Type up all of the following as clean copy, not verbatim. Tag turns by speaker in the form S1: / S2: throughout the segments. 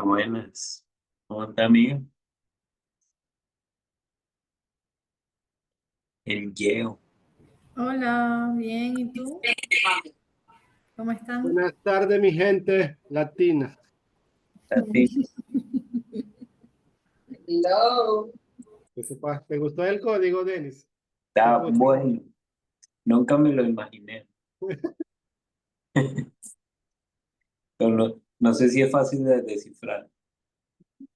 S1: Buenas. ¿Cómo está, amigo? El Yeo.
S2: Hola, bien, ¿y tú? ¿Cómo están?
S3: Buenas tardes, mi gente latina.
S1: Así.
S4: Hello.
S3: ¿Te gustó el código, Denis? ¿Qué
S1: Está
S3: puse?
S1: bueno. Nunca me lo imaginé. Pero no sé si es fácil de descifrar.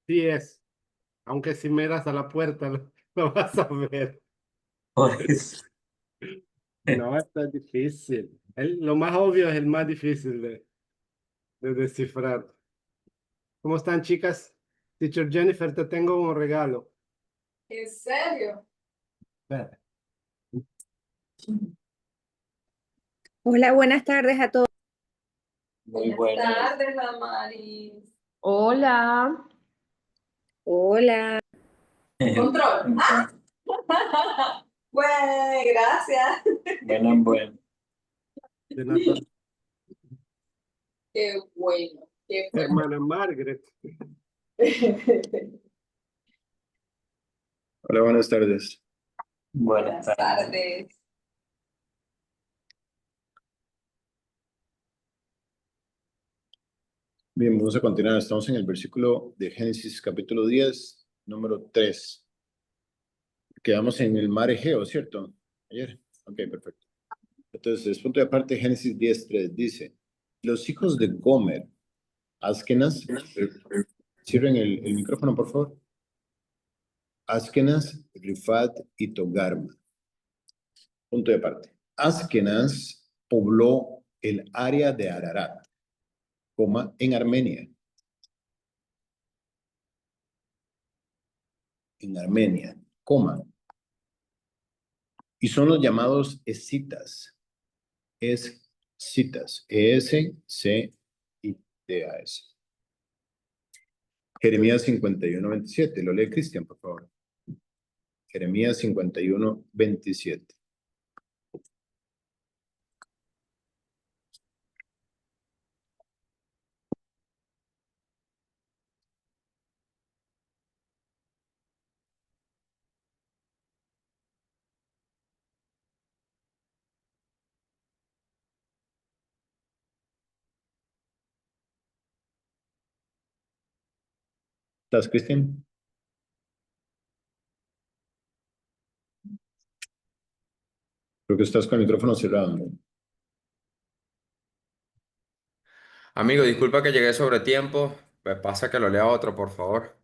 S3: Sí es, aunque si miras a la puerta lo vas a ver.
S1: Por eso.
S3: No, está difícil. Lo más obvio es el más difícil de descifrar. ¿Cómo están, chicas? Teacher Jennifer, te tengo un regalo.
S4: ¿En serio?
S3: Espera.
S5: Hola, buenas tardes a todos.
S1: Muy
S4: Buenas
S1: bueno.
S4: tardes, Damaris.
S6: Hola,
S5: Hola.
S4: Control. Bueno, gracias.
S1: Bueno.
S3: De Natalia,
S4: Qué bueno, qué bueno.
S3: hermana Margaret.
S7: Hola, buenas tardes.
S1: Buenas
S4: Buenas
S1: tardes.
S4: tardes.
S7: Bien, vamos a continuar. Estamos en el versículo de Génesis capítulo 10, número 3. Quedamos en el mar Egeo, ¿cierto? Ayer. Ok, perfecto. Entonces, punto de aparte, Génesis 10:3 dice, los hijos de Gomer, Askenaz, cierren el micrófono, por favor. Askenaz, Rifat y Togarma. Punto de aparte. Askenaz pobló el área de Ararat, en Armenia. Y son los llamados escitas, escitas, E-S-C-I-T-A-S. Jeremías 51:27, lo lee Cristian, por favor. Jeremías 51:27. ¿Estás, Cristian? Creo que estás con el micrófono cerrado, ¿no?
S8: Amigo, disculpa que llegué sobre tiempo. Me pasa que lo lea otro, por favor.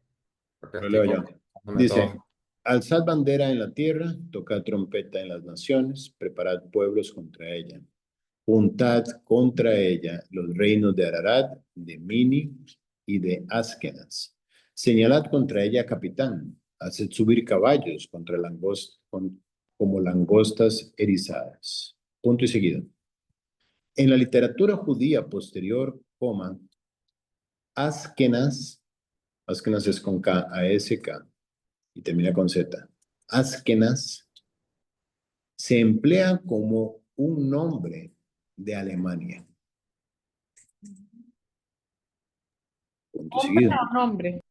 S8: Porque
S7: Lo
S8: estoy
S7: leo yo.
S8: confundiéndome
S7: Dice,
S8: todo.
S7: alzad bandera en la tierra, tocad trompeta en las naciones, preparad pueblos contra ella. Juntad contra ella los reinos de Ararat, de Mini y de Askenaz. Señalad contra ella capitán. Haced subir caballos contra como langostas erizadas. Punto y seguido. En la literatura judía posterior, Askenaz, Askenaz es con K, A-S-K, y termina con Z. Askenaz se emplea como un nombre de Alemania. Punto y
S6: hombre
S7: seguido.
S6: o nombre.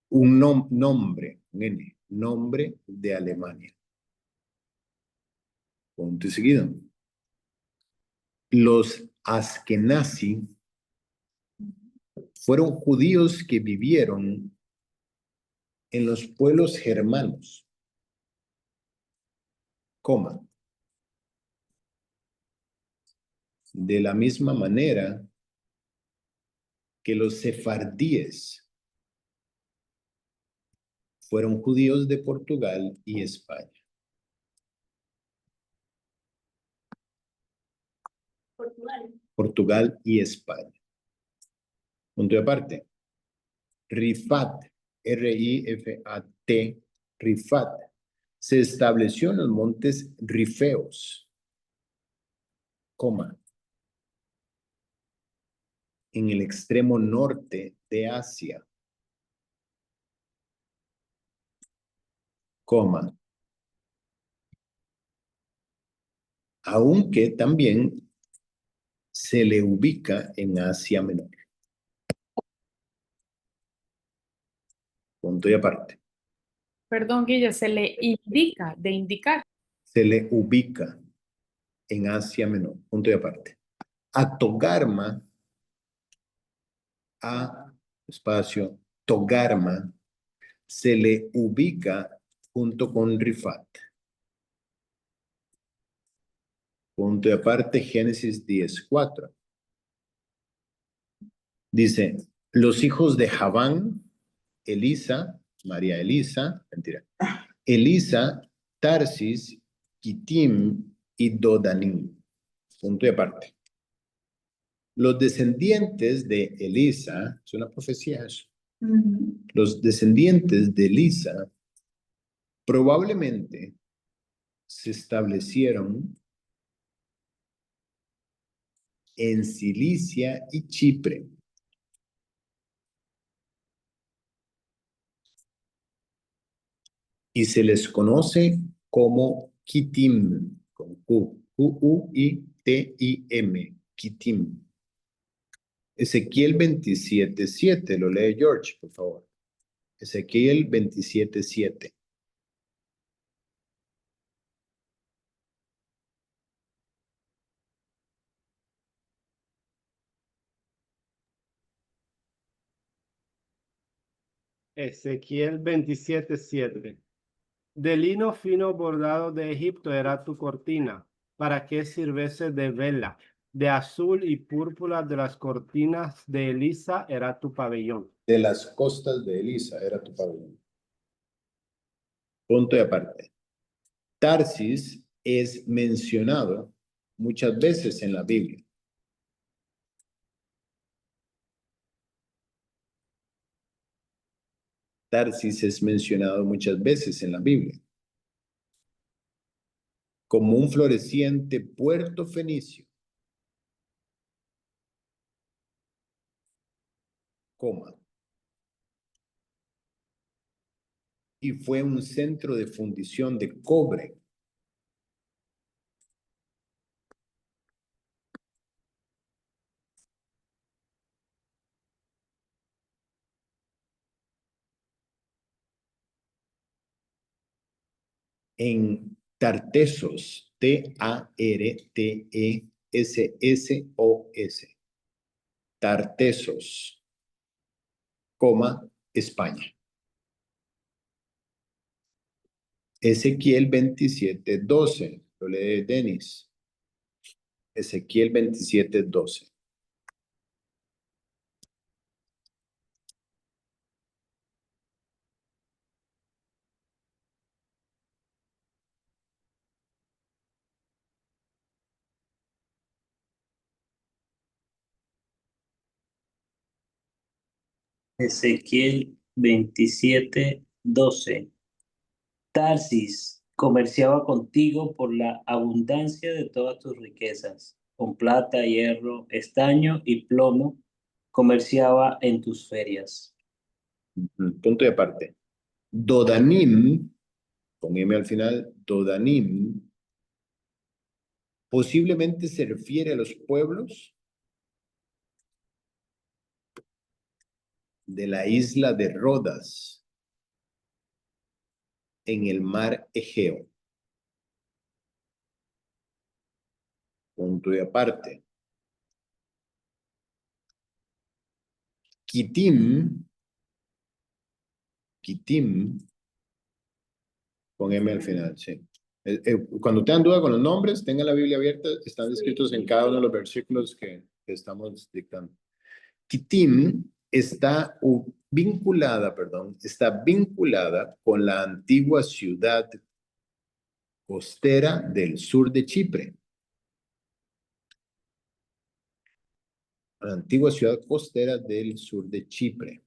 S7: Un nombre, un N, nombre de Alemania. Punto y seguido. Los Askenazi fueron judíos que vivieron en los pueblos germanos, coma, de la misma manera que los sefardíes fueron judíos de Portugal y España. Portugal y España. Punto de aparte. Rifat, R-I-F-A-T, Rifat, se estableció en los montes Rifeos, en el extremo norte de Asia, aunque también se le ubica en Asia Menor. Punto y aparte.
S6: Perdón, Guille, se le indica, de indicar.
S7: Se le ubica en Asia Menor. Punto y aparte. A Togarma, a espacio, Togarma, se le ubica junto con Rifat. Punto y aparte, Génesis 10:4. Dice, los hijos de Javán, Elisa, María Elisa, mentira, Elisa, Tarsis, Kitim y Dodanim. Punto y aparte. Los descendientes de Elisa, es una profecía eso, los descendientes de Elisa probablemente se establecieron en Cilicia y Chipre. Y se les conoce como Kitim, con Q, Q-U-I-T-I-M, Kitim. Ezequiel 27:7, lo lee George, por favor. Ezequiel 27:7.
S3: Ezequiel 27:7. De lino fino bordado de Egipto era tu cortina, para que sirviese de vela. De azul y púrpura de las cortinas de Elisa era tu pabellón.
S7: De las costas de Elisa era tu pabellón. Punto y aparte. Tarsis es mencionado muchas veces en la Biblia. Tarsis es mencionado muchas veces en la Biblia como un floreciente puerto fenicio, coma, y fue un centro de fundición de cobre. En Tartessos, T-A-R-T-E-S-S-O-S, Tartessos, coma, España. Ezequiel 27:12, lo lee Denis. Ezequiel 27:12.
S1: Ezequiel 27:12. Tarsis comerciaba contigo por la abundancia de todas tus riquezas. Con plata, hierro, estaño y plomo comerciaba en tus ferias.
S7: Punto y aparte. Dodanim, con M al final, Dodanim, posiblemente se refiere a los pueblos de la isla de Rodas, en el mar Egeo. Punto y aparte. Kitim, con M al final, sí. Cuando tengan duda con los nombres, tengan la Biblia abierta, están descritos en cada uno de los versículos que estamos dictando. Kitim está vinculada con la antigua ciudad costera del sur de Chipre. La antigua ciudad costera del sur de Chipre,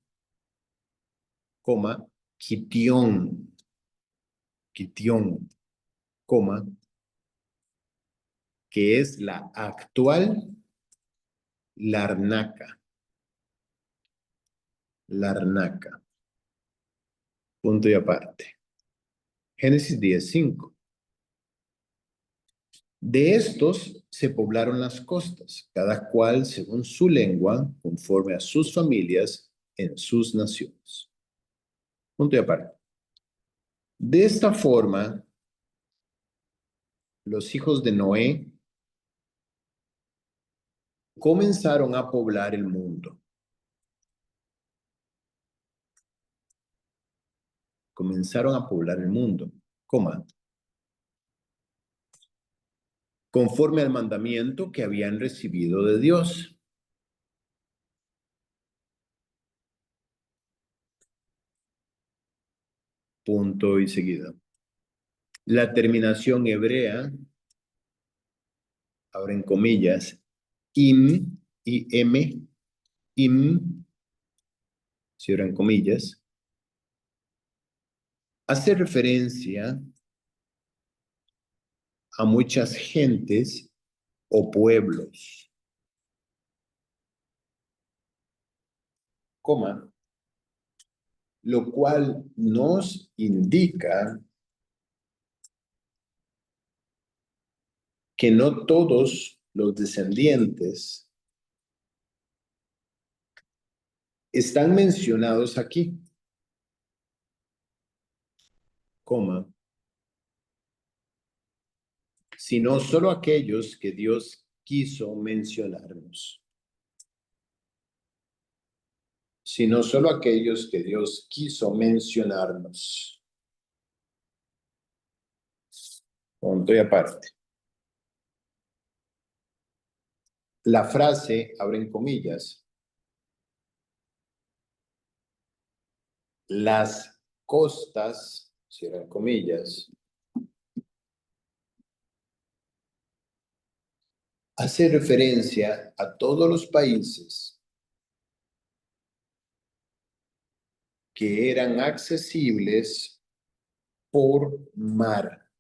S7: coma, Kitión, coma, que es la actual Larnaca. Punto y aparte. Génesis 10:5. De estos se poblaron las costas, cada cual según su lengua, conforme a sus familias, en sus naciones. Punto y aparte. De esta forma, los hijos de Noé comenzaron a poblar el mundo. Comenzaron a poblar el mundo. Coma. Conforme al mandamiento que habían recibido de Dios. Punto y seguido. La terminación hebrea, ahora en comillas, im y m, im, cierran comillas, hace referencia a muchas gentes o pueblos, coma, lo cual nos indica que no todos los descendientes están mencionados aquí, coma, sino solo aquellos que Dios quiso mencionarnos. Sino solo aquellos que Dios quiso mencionarnos. Punto y aparte. La frase, abren comillas, las costas, cierran comillas, hace referencia a todos los países que eran accesibles por mar.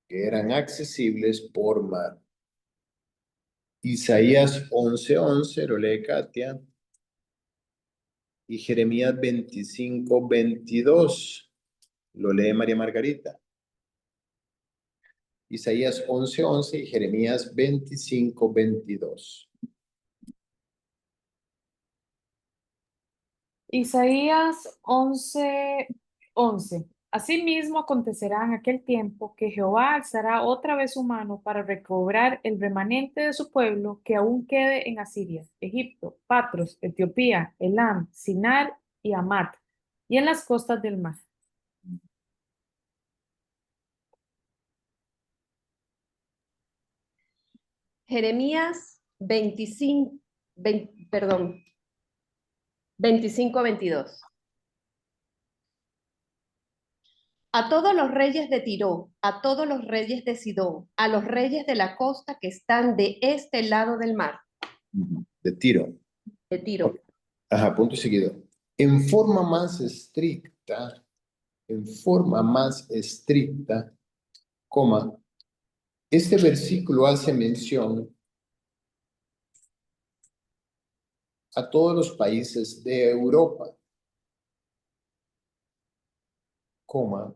S7: Que eran accesibles por mar. Isaías 11:11, lo lee Katia. Y Jeremías 25:22, lo lee María Margarita. Isaías 11:11 y Jeremías 25:22.
S6: Isaías 11:11. Asimismo acontecerá en aquel tiempo que Jehová alzará otra vez su mano para recobrar el remanente de su pueblo que aún quede en Asiria, Egipto, Patros, Etiopía, Elam, Sinar y Hamat, y en las costas del mar.
S9: Jeremías 25:22. A todos los reyes de Tiro, a todos los reyes de Sidón, a los reyes de la costa que están de este lado del mar.
S7: De Tiro.
S9: De Tiro.
S7: Ajá, punto y seguido. En forma más estricta, coma, este versículo hace mención a todos los países de Europa, coma,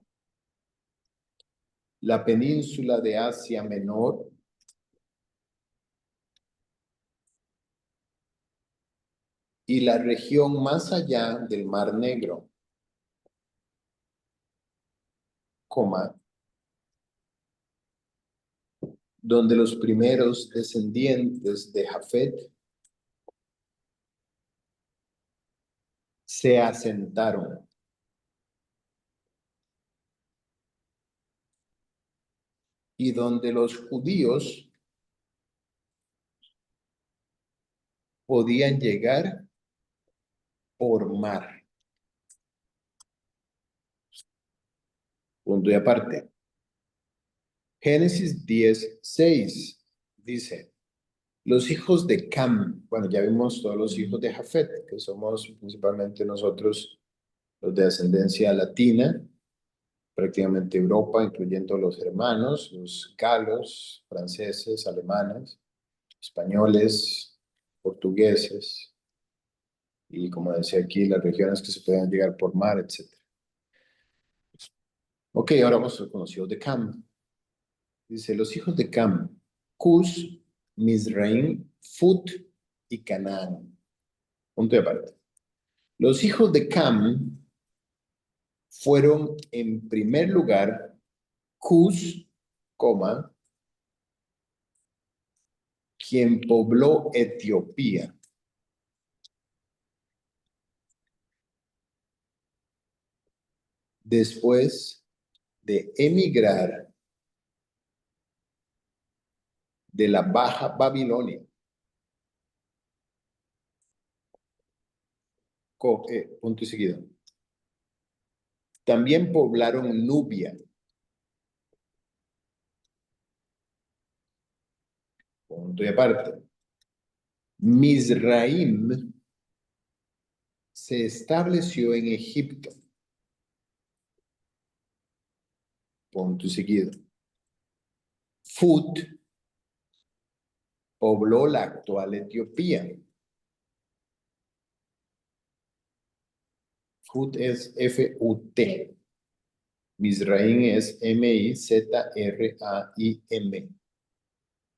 S7: la península de Asia Menor, y la región más allá del Mar Negro, coma, donde los primeros descendientes de Jafet se asentaron. Y donde los judíos podían llegar por mar. Punto y aparte. Génesis 10:6 dice, los hijos de Cam, bueno, ya vimos todos los hijos de Jafet, que somos principalmente nosotros los de ascendencia latina, prácticamente Europa, incluyendo los hermanos, los galos, franceses, alemanes, españoles, portugueses, y como decía aquí, las regiones que se pueden llegar por mar, etc. Ok, ahora vamos con los hijos de Cam. Dice, los hijos de Cam, Cus, Mizraim, Fut y Canaán. Punto de aparte. Los hijos de Cam fueron en primer lugar Cus, quien pobló Etiopía. Después de emigrar de la Baja Babilonia. Punto y seguido. También poblaron Nubia. Punto y aparte. Mizraim se estableció en Egipto. Punto y seguido. Fut pobló la actual Etiopía. Fut es F-U-T. Mizraim es M-I-Z-R-A-I-M.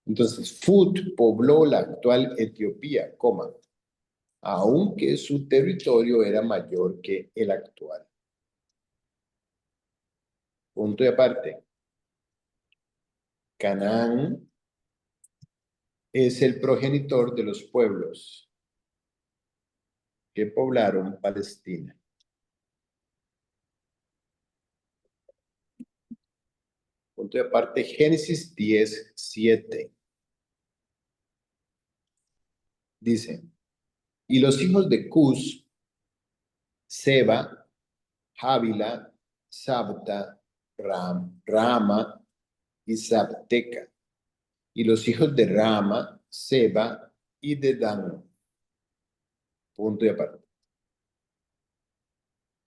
S7: Entonces, Fut pobló la actual Etiopía, aunque su territorio era mayor que el actual. Punto y aparte. Canaán es el progenitor de los pueblos que poblaron Palestina. Punto y aparte, Génesis 10:7. Dice, y los hijos de Cus, Seba, Jávila, Sabta, Rama y Sabteca. Y los hijos de Rama, Seba y Dedán. Punto y aparte.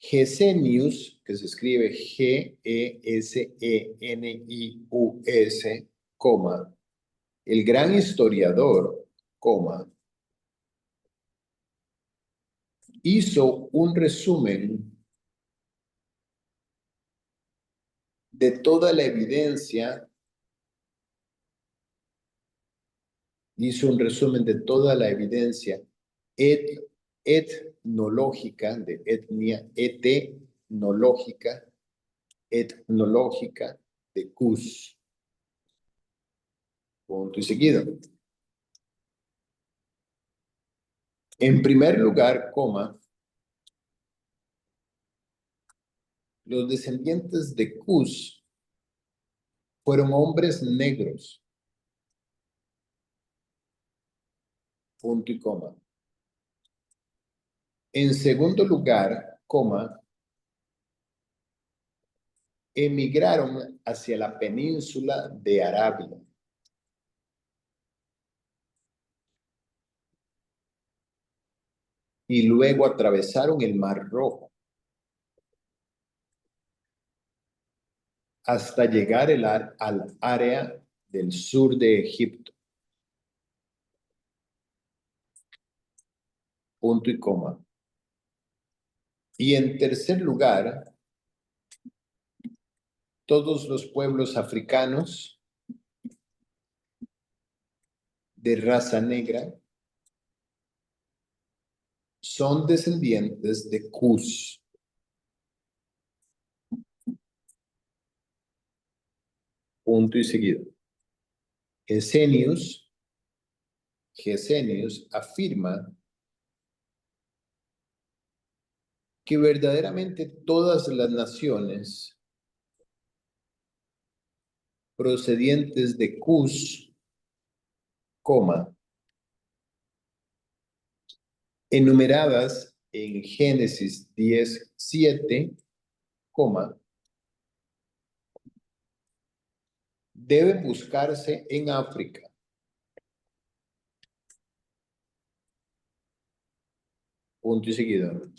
S7: Gesenius, que se escribe G-E-S-E-N-I-U-S, el gran historiador, hizo un resumen de toda la evidencia, etnológica, de etnia, etnológica de Cus. Punto y seguido. En primer lugar, los descendientes de Cus fueron hombres negros. Punto y coma. En segundo lugar, emigraron hacia la península de Arabia. Y luego atravesaron el Mar Rojo hasta llegar al área del sur de Egipto. Punto y coma. Y en tercer lugar, todos los pueblos africanos de raza negra son descendientes de Cus. Punto y seguido. Gesenius afirma que verdaderamente todas las naciones procedientes de Cus, enumeradas en Génesis 10:7, deben buscarse en África. Punto y seguido.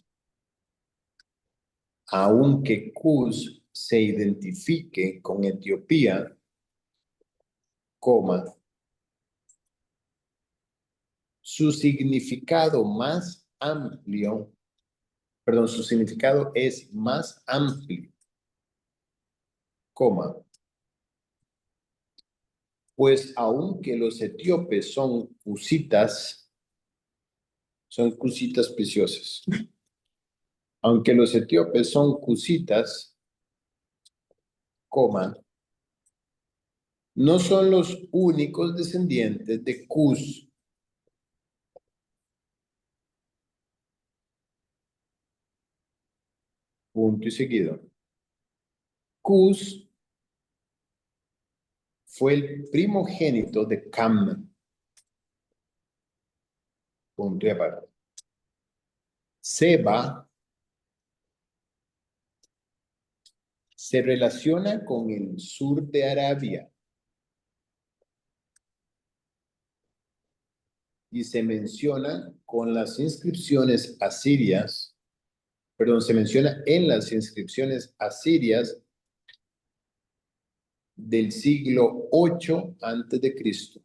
S7: Aunque Cus se identifique con Etiopía, su significado es más amplio, pues aunque los etíopes son cusitas, Son cusitas preciosas. Aunque los etíopes son cusitas, coma, no son los únicos descendientes de Cus. Punto y seguido. Cus fue el primogénito de Cam. Punto y aparte. Seba se relaciona con el sur de Arabia y se menciona con las inscripciones asirias, perdón, se menciona en las inscripciones asirias del siglo 8 antes de Cristo.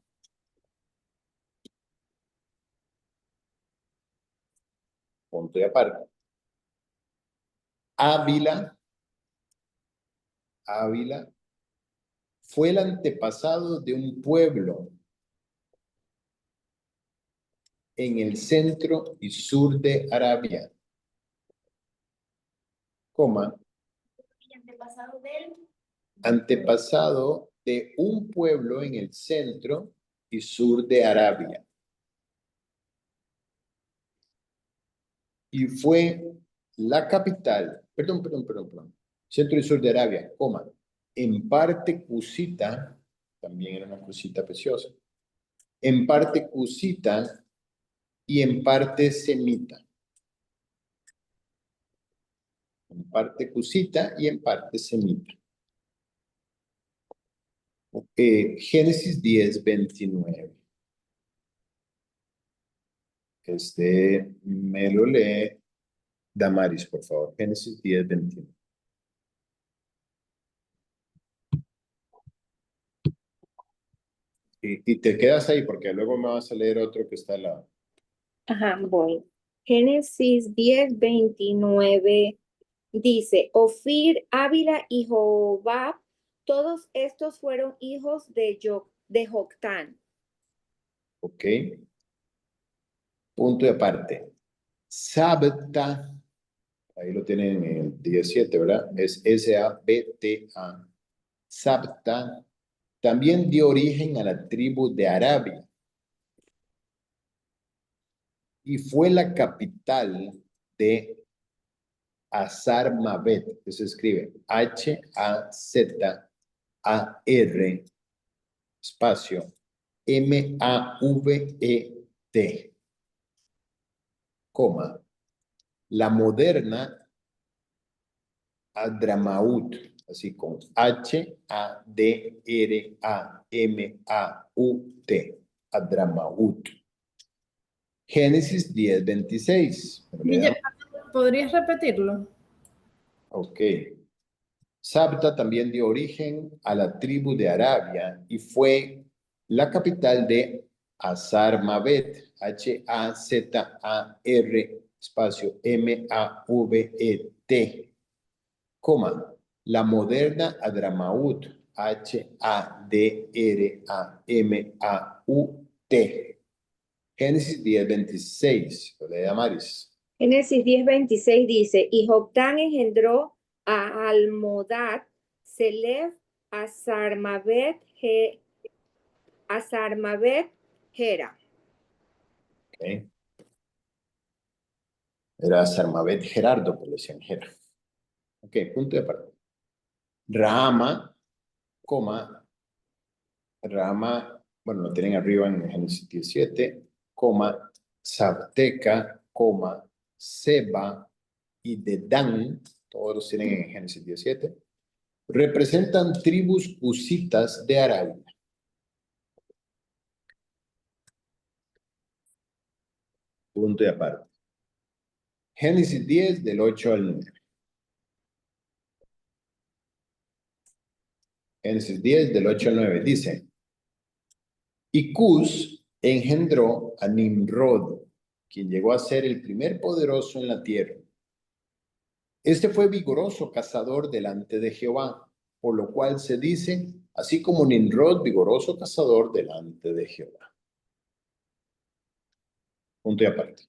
S7: Punto y aparte. Ávila fue el antepasado de un pueblo en el centro y sur de Arabia, coma, antepasado de un pueblo en el centro y sur de Arabia. Y fue la capital, perdón, centro y sur de Arabia, coma, en parte cusita, también era una cusita preciosa, en parte cusita y en parte semita. En parte cusita y en parte semita. Génesis 10, 29. Me lo lee Damaris, por favor. Génesis 10, 29. Y te quedas ahí porque luego me vas a leer otro que está al lado.
S5: Ajá, voy. Génesis 10, 29 dice, Ofir, Ávila y Jobab, todos estos fueron hijos de Joctán.
S7: Ok. Punto y aparte. Sabta, ahí lo tienen en el 17, ¿verdad? Es S-A-B-T-A. Sabta también dio origen a la tribu de Arabia y fue la capital de Hazar-Mabet, que se escribe H-A-Z-A-R, espacio, M-A-V-E-T, coma, la moderna Adramaut, así con H-A-D-R-A-M-A-U-T, Adramaut. Génesis 10, 26.
S2: ¿Podrías repetirlo?
S7: Ok. Sabta también dio origen a la tribu de Arabia y fue la capital de Hazar-Mabet, H-A-Z-A-R, espacio, M-A-V-E-T, coma, la moderna Adramaut, H-A-D-R-A-M-A-U-T. Génesis 10, 26, lo lee Damaris.
S5: Génesis 10, 26 dice, y Joctán engendró a Almodad, Selef, Hazar-Mabet, Gera.
S7: Okay. Era Hazar-Mabet Gerardo, pero decían Gera. Ok, punto de aparte. Rama, coma, Rama, bueno, lo tienen arriba en Génesis 17, coma, Sabteca, coma, Seba y Dedán, todos los tienen en Génesis 17, representan tribus husitas de Arabia. Punto y aparte. Génesis 10, del 8 al 9. Génesis 10, del 8 al 9, dice, y Cus engendró a Nimrod, quien llegó a ser el primer poderoso en la tierra. Este fue vigoroso cazador delante de Jehová, por lo cual se dice, así como Nimrod, vigoroso cazador delante de Jehová. Punto y aparte.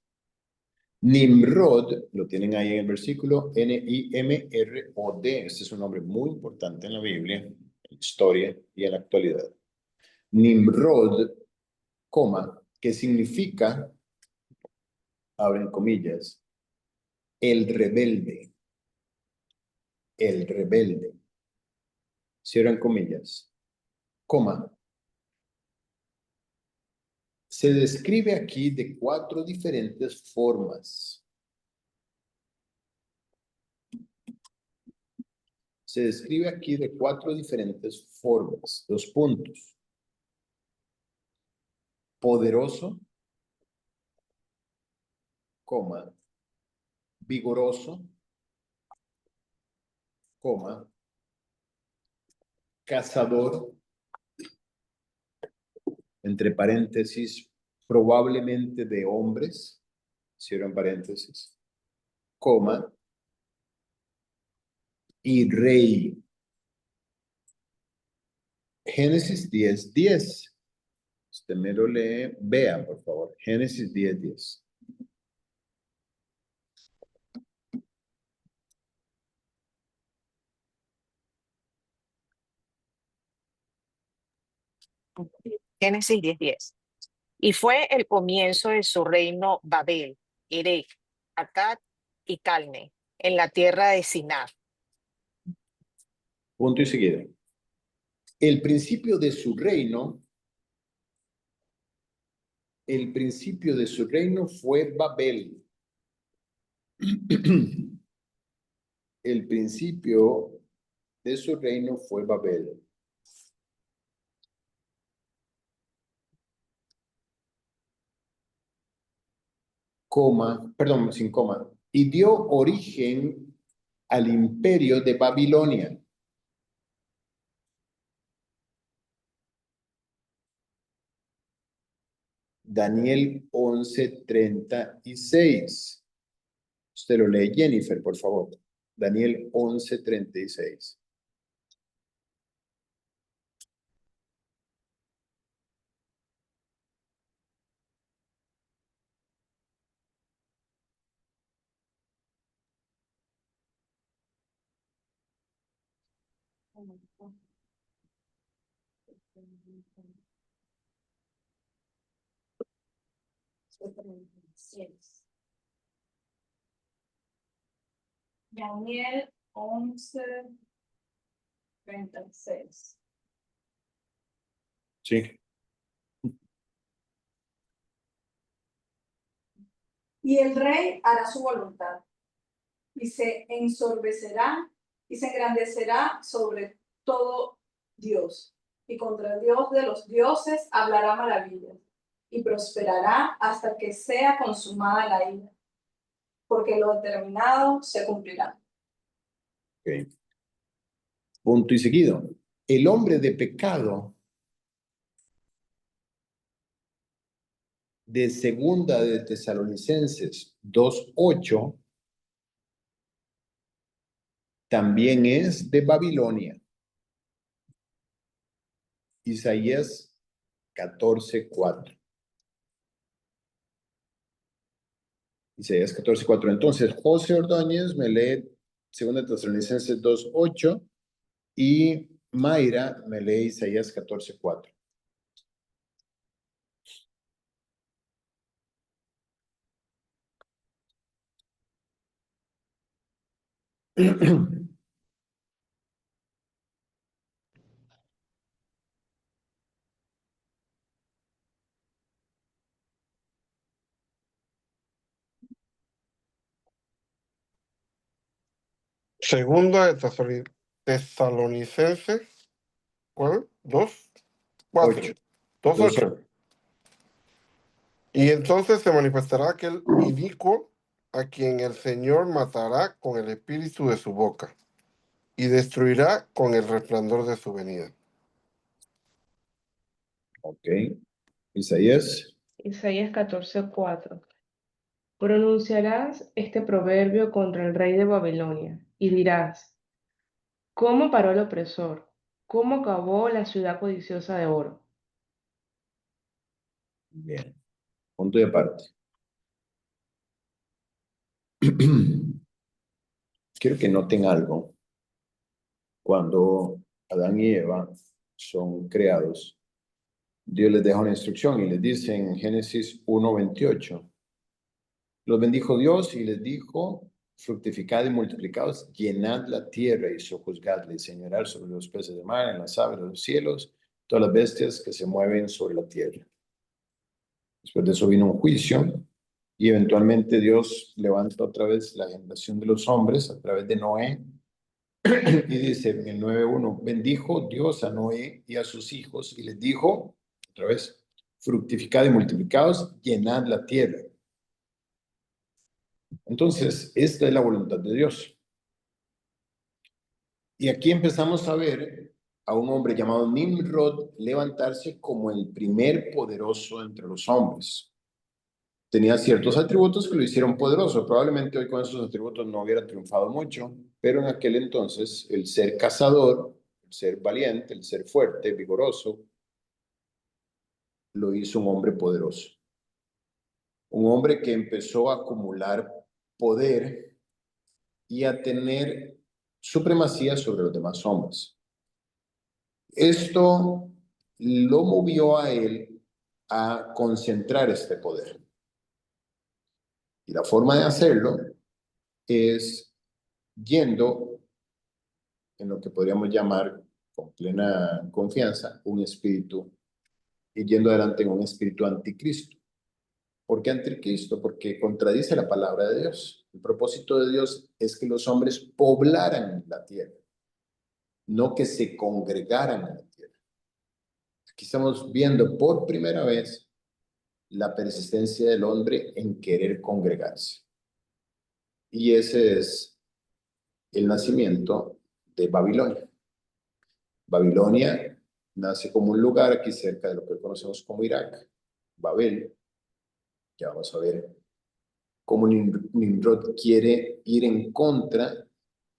S7: Nimrod, lo tienen ahí en el versículo, Nimrod. Este es un nombre muy importante en la Biblia, en la historia y en la actualidad. Nimrod, coma, que significa, abren comillas, el rebelde. El rebelde. Cierran comillas. Coma. Se describe aquí de 4 diferentes formas. Se describe aquí de 4 diferentes formas. 2 puntos. Poderoso, coma, vigoroso, coma, cazador, entre paréntesis, probablemente de hombres, cierran paréntesis, coma, y rey. Génesis 10:10. Usted me lo lee, vea, por favor. Génesis 10:10.
S10: Génesis 10:10. Y fue el comienzo de su reino Babel, Erech, Akkad y Calne, en la tierra de Sinar.
S7: Punto y seguido. El principio de su reino fue Babel. El principio de su reino fue Babel. Coma, perdón, sin coma. Y dio origen al imperio de Babilonia. Daniel 11:36. Usted lo lee, Jennifer, por favor. Daniel 11:36.
S4: Daniel 11:36.
S7: Sí.
S4: Y el rey hará su voluntad, y se ensorbecerá y se engrandecerá sobre todo Dios, y contra el Dios de los dioses hablará maravillas, y prosperará hasta que sea consumada la ira, porque lo determinado se cumplirá.
S7: Okay. Punto y seguido. El hombre de pecado de segunda de Tesalonicenses 2:8 también es de Babilonia. Isaías 14:4. Isaías 14:4. Entonces, José Ordóñez me lee 2 Tesalonicenses 2:8 y Mayra me lee Isaías 14:4.
S11: Segunda de Tesalonicenses, ¿cuál? 2:4. 2:8. Y entonces se manifestará aquel inicuo a quien el Señor matará con el espíritu de su boca y destruirá con el resplandor de su venida.
S7: Ok. Isaías.
S12: Isaías 14:4. Pronunciarás este proverbio contra el rey de Babilonia y dirás: ¿cómo paró el opresor? ¿Cómo acabó la ciudad codiciosa de oro?
S7: Bien. Punto y aparte. Quiero que noten algo. Cuando Adán y Eva son creados, Dios les deja una instrucción y les dice en Génesis 1:28, los bendijo Dios y les dijo, fructificad y multiplicaos, llenad la tierra y sojuzgadla y señorad sobre los peces de mar, en las aves de los cielos, todas las bestias que se mueven sobre la tierra. Después de eso vino un juicio y eventualmente Dios levanta otra vez la generación de los hombres a través de Noé. Y dice en el 9:1, bendijo Dios a Noé y a sus hijos y les dijo, otra vez, fructificad y multiplicaos, llenad la tierra. Entonces, esta es la voluntad de Dios. Y aquí empezamos a ver a un hombre llamado Nimrod levantarse como el primer poderoso entre los hombres. Tenía ciertos atributos que lo hicieron poderoso. Probablemente hoy con esos atributos no hubiera triunfado mucho, pero en aquel entonces el ser cazador, el ser valiente, el ser fuerte, vigoroso, lo hizo un hombre poderoso. Un hombre que empezó a acumular poder y a tener supremacía sobre los demás hombres. Esto lo movió a él a concentrar este poder. Y la forma de hacerlo es yendo en lo que podríamos llamar con plena confianza un espíritu y yendo adelante en un espíritu anticristo. ¿Por qué anticristo? Porque contradice la palabra de Dios. El propósito de Dios es que los hombres poblaran la tierra, no que se congregaran en la tierra. Aquí estamos viendo por primera vez la persistencia del hombre en querer congregarse. Y ese es el nacimiento de Babilonia. Babilonia nace como un lugar aquí cerca de lo que conocemos como Irak, Babel. Ya vamos a ver cómo Nimrod quiere ir en contra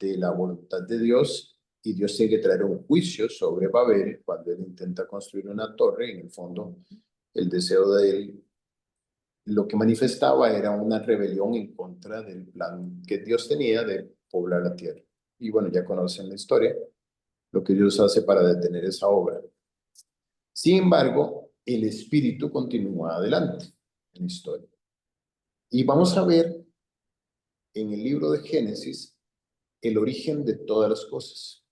S7: de la voluntad de Dios y Dios tiene que traer un juicio sobre Babel cuando él intenta construir una torre. En el fondo, el deseo de él, lo que manifestaba era una rebelión en contra del plan que Dios tenía de poblar la tierra. Y bueno, ya conocen la historia, lo que Dios hace para detener esa obra. Sin embargo, el espíritu continúa adelante en la historia. Y vamos a ver en el libro de Génesis el origen de todas las cosas.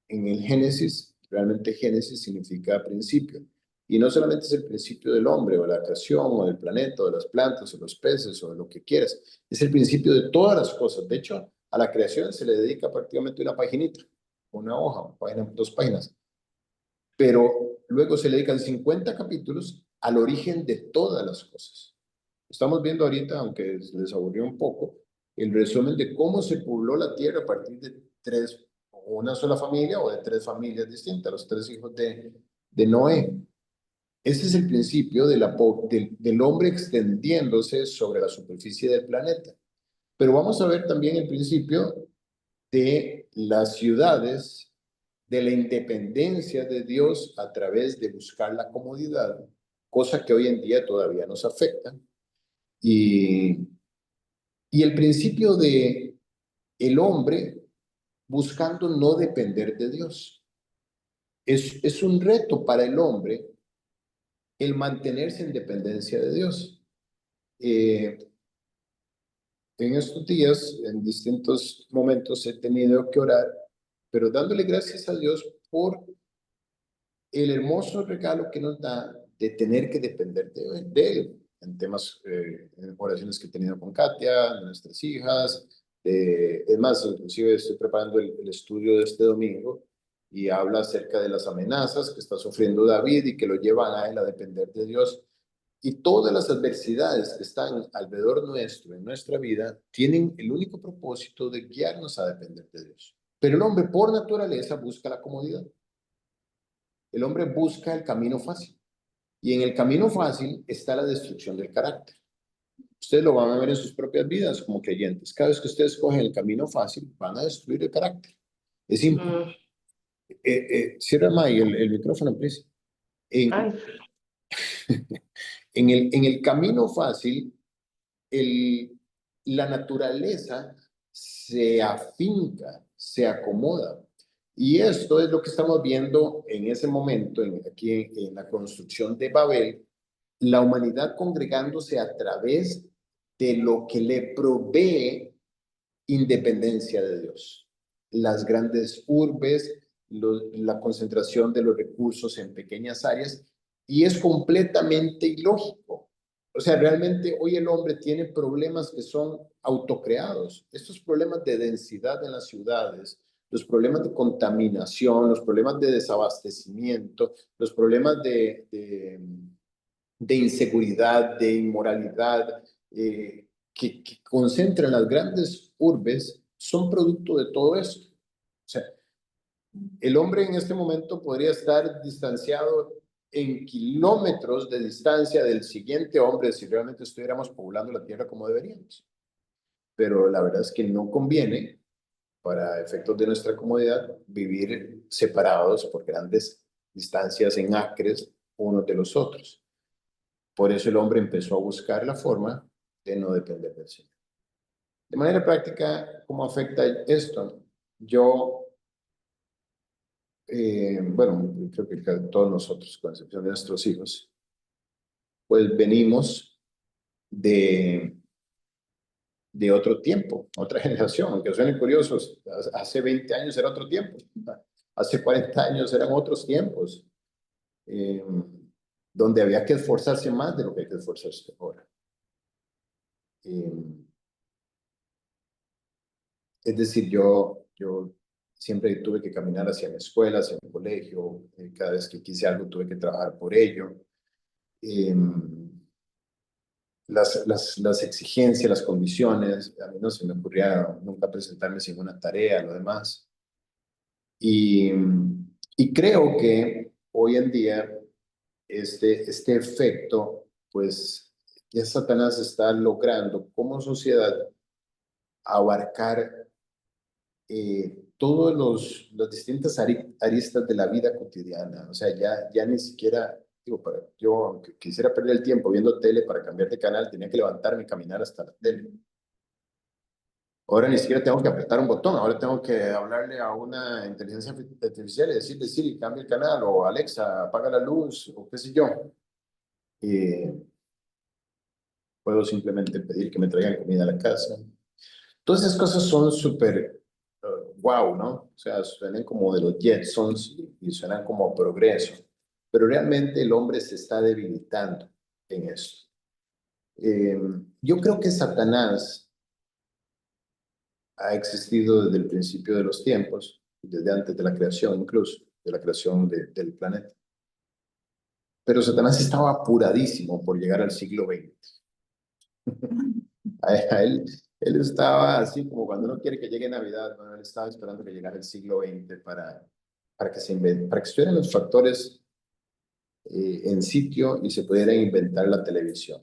S7: En el Génesis, realmente Génesis significa principio. Y no solamente es el principio del hombre, o la creación, o del planeta, o de las plantas, o los peces, o de lo que quieras. Es el principio de todas las cosas. De hecho, a la creación se le dedica prácticamente una paginita, una hoja, dos páginas. Pero luego se le dedican 50 capítulos al origen de todas las cosas. Estamos viendo ahorita, aunque les aburrió un poco, el resumen de cómo se pobló la tierra a partir de una sola familia o de 3 familias distintas, los 3 hijos de Noé. Ese es el principio del hombre extendiéndose sobre la superficie del planeta. Pero vamos a ver también el principio de las ciudades, de la independencia de Dios a través de buscar la comodidad, cosa que hoy en día todavía nos afecta. Y el principio de el hombre buscando no depender de Dios. Es un reto para el hombre el mantenerse en dependencia de Dios. En estos días, en distintos momentos, he tenido que orar, pero dándole gracias a Dios por el hermoso regalo que nos da de tener que depender de Él. En temas, en oraciones que he tenido con Katia, nuestras hijas. Es más, inclusive estoy preparando el estudio de este domingo y habla acerca de las amenazas que está sufriendo David y que lo llevan a él a depender de Dios. Y todas las adversidades que están alrededor nuestro, en nuestra vida, tienen el único propósito de guiarnos a depender de Dios. Pero el hombre por naturaleza busca la comodidad. El hombre busca el camino fácil. Y en el camino fácil está la destrucción del carácter. Ustedes lo van a ver en sus propias vidas como creyentes. Cada vez que ustedes cogen el camino fácil, van a destruir el carácter. Es simple. Cierra, May, el micrófono, please. En el camino fácil, la naturaleza se afinca, se acomoda. Y esto es lo que estamos viendo en ese momento, aquí en la construcción de Babel, la humanidad congregándose a través de lo que le provee independencia de Dios. Las grandes urbes, la concentración de los recursos en pequeñas áreas, y es completamente ilógico. O sea, realmente hoy el hombre tiene problemas que son autocreados. Estos problemas de densidad en las ciudades, los problemas de contaminación, los problemas de desabastecimiento, los problemas de inseguridad, de inmoralidad, que concentran las grandes urbes, son producto de todo esto. O sea, el hombre en este momento podría estar distanciado en kilómetros de distancia del siguiente hombre si realmente estuviéramos poblando la tierra como deberíamos. Pero la verdad es que no conviene, para efectos de nuestra comodidad, vivir separados por grandes distancias en acres unos de los otros. Por eso el hombre empezó a buscar la forma de no depender del Señor. De manera práctica, ¿cómo afecta esto? Yo, bueno, creo que todos nosotros, con excepción de nuestros hijos, pues venimos de otro tiempo, otra generación, aunque suenen curiosos. Hace 20 años era otro tiempo, hace 40 años eran otros tiempos, donde había que esforzarse más de lo que hay que esforzarse ahora. Es decir, yo siempre tuve que caminar hacia mi escuela, hacia mi colegio. Cada vez que quise algo tuve que trabajar por ello. Las exigencias, las condiciones, a mí no se me ocurría nunca presentarme sin una tarea, lo demás. Y creo que hoy en día este efecto, pues ya Satanás está logrando como sociedad abarcar todas las distintas aristas de la vida cotidiana. O sea, ya ni siquiera, digo, yo aunque quisiera perder el tiempo viendo tele, para cambiar de canal tenía que levantarme y caminar hasta la tele. Ahora ni siquiera tengo que apretar un botón, ahora tengo que hablarle a una inteligencia artificial y decirle, Siri, cambia el canal, o Alexa, apaga la luz, o qué sé yo. Puedo simplemente pedir que me traigan comida a la casa. Todas esas cosas son súper wow, ¿no? O sea, suenan como de los Jetsons y suenan como progreso. Pero realmente el hombre se está debilitando en esto. Yo creo que Satanás ha existido desde el principio de los tiempos, desde antes de la creación incluso, de la creación del planeta. Pero Satanás estaba apuradísimo por llegar al siglo XX. A él estaba así como cuando uno quiere que llegue Navidad, bueno, él estaba esperando que llegara el siglo XX para que estuvieran los factores en sitio y se pudiera inventar la televisión.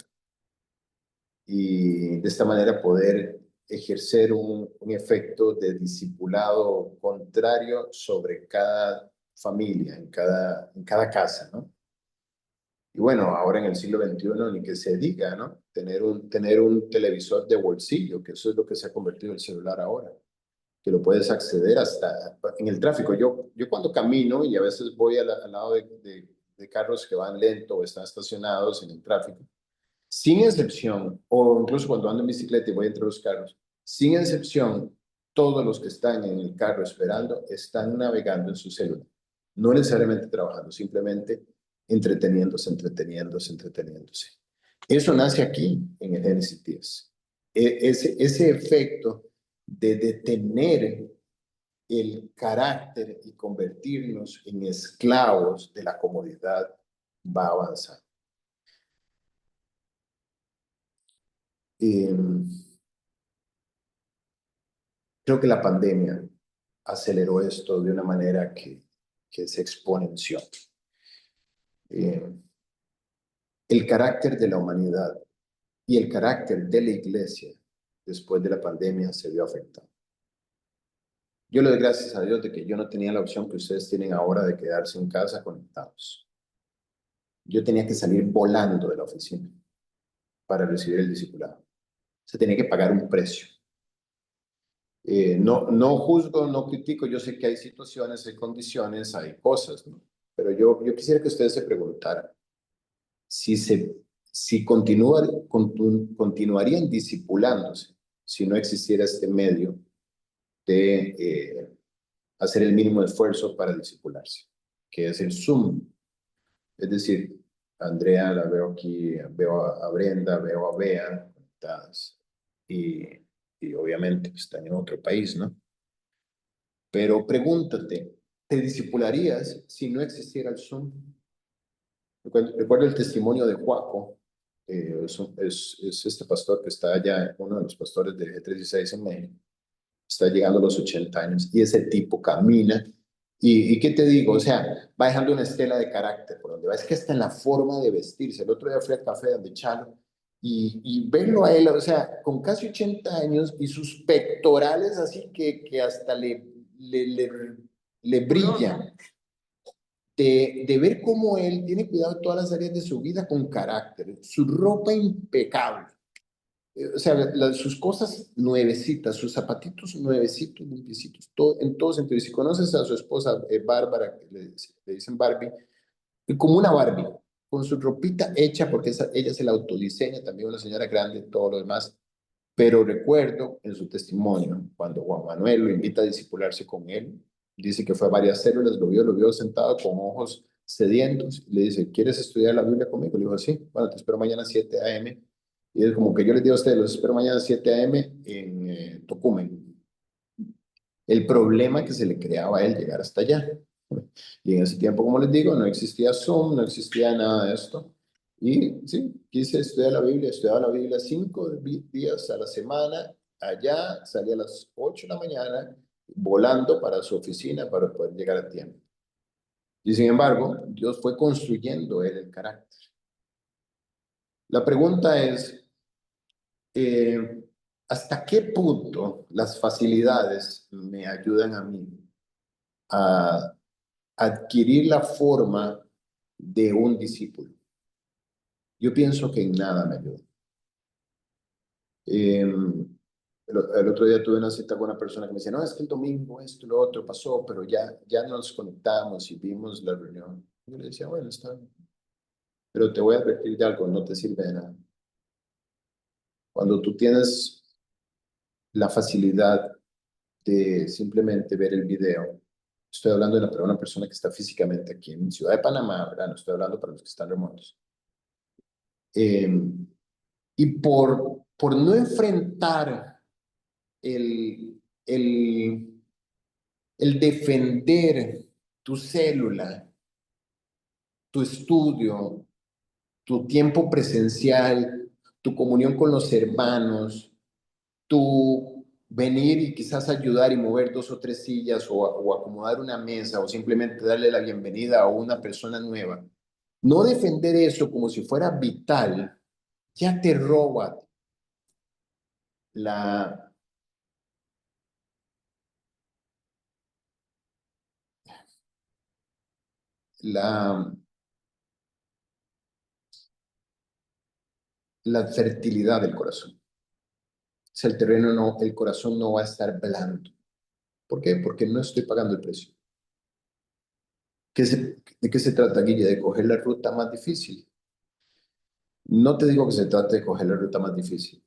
S7: Y de esta manera poder ejercer un efecto de discipulado contrario sobre cada familia, en cada casa, ¿no? Y bueno, ahora en el siglo XXI ni que se diga, ¿no? Tener un televisor de bolsillo, que eso es lo que se ha convertido el celular ahora, que lo puedes acceder hasta en el tráfico. Yo cuando camino y a veces voy al lado de carros que van lento o están estacionados en el tráfico, sin excepción, o incluso cuando ando en bicicleta y voy entre los carros, sin excepción, todos los que están en el carro esperando están navegando en su celular. No necesariamente trabajando, simplemente entreteniéndose. Eso nace aquí en el Génesis 10. Ese efecto de detener el carácter y convertirnos en esclavos de la comodidad va avanzando. Creo que la pandemia aceleró esto de una manera que se exponenció. El carácter de la humanidad y el carácter de la iglesia después de la pandemia se vio afectado. Yo le doy gracias a Dios de que yo no tenía la opción que ustedes tienen ahora de quedarse en casa conectados. Yo tenía que salir volando de la oficina para recibir el discipulado. Se tiene que pagar un precio. No juzgo, no critico, yo sé que hay situaciones, hay condiciones, hay cosas, ¿no? Pero yo quisiera que ustedes se preguntaran si continuarían discipulándose si no existiera este medio de hacer el mínimo esfuerzo para discipularse, que es el Zoom. Es decir, Andrea la veo aquí, veo a Brenda, veo a Bea conectadas y obviamente pues, están en otro país, ¿no? Pero pregúntate, ¿te discipularías si no existiera el Zoom? Recuerdo el testimonio de Juaco, es este pastor que está allá, uno de los pastores de G316 en México, está llegando a los 80 años y ese tipo camina y ¿qué te digo? O sea, va dejando una estela de carácter por donde va. Es que hasta en la forma de vestirse. El otro día fui al café donde Chalo y verlo a él, o sea, con casi 80 años y sus pectorales así que hasta le brillan. De ver cómo él tiene cuidado de todas las áreas de su vida con carácter, su ropa impecable, o sea, sus cosas nuevecitas, sus zapatitos nuevecitos, limpiecitos, todo, en todo sentido. Y si conoces a su esposa Bárbara, que le dicen Barbie, como una Barbie, con su ropita hecha, porque ella se la autodiseña, también una señora grande, todo lo demás. Pero recuerdo en su testimonio, cuando Juan Manuel lo invita a discipularse con él, dice que fue a varias células, lo vio sentado con ojos sedientos, y le dice, ¿quieres estudiar la Biblia conmigo? Le dijo, sí, bueno, te espero mañana a 7 a.m. Y es como que yo les digo a ustedes, los espero mañana a 7 a.m. en Tocumen. El problema que se le creaba a él llegar hasta allá. Y en ese tiempo, como les digo, no existía Zoom, no existía nada de esto. Y sí, quise estudiar la Biblia, estudiaba la Biblia 5 días a la semana, allá, salía a las 8 de la mañana, volando para su oficina para poder llegar a tiempo. Y sin embargo, Dios fue construyendo él el carácter. La pregunta es, ¿hasta qué punto las facilidades me ayudan a mí a adquirir la forma de un discípulo? Yo pienso que en nada me ayuda. El otro día tuve una cita con una persona que me decía, no, es que el domingo esto y lo otro pasó, pero ya nos conectamos y vimos la reunión. Yo le decía, bueno, está bien. Pero te voy a advertir de algo, no te sirve de nada. Cuando tú tienes la facilidad de simplemente ver el video, estoy hablando de una persona que está físicamente aquí en Ciudad de Panamá, ¿verdad? No estoy hablando para los que están remotos. Y por no enfrentar el defender tu célula, tu estudio, tu tiempo presencial, tu comunión con los hermanos, tu venir y quizás ayudar y mover 2 o 3 sillas o acomodar una mesa o simplemente darle la bienvenida a una persona nueva. No defender eso como si fuera vital, ya te roba la fertilidad del corazón. O sea, el corazón no va a estar blando. ¿Por qué? Porque no estoy pagando el precio. ¿De qué se trata, Guille? De coger la ruta más difícil. No te digo que se trate de coger la ruta más difícil,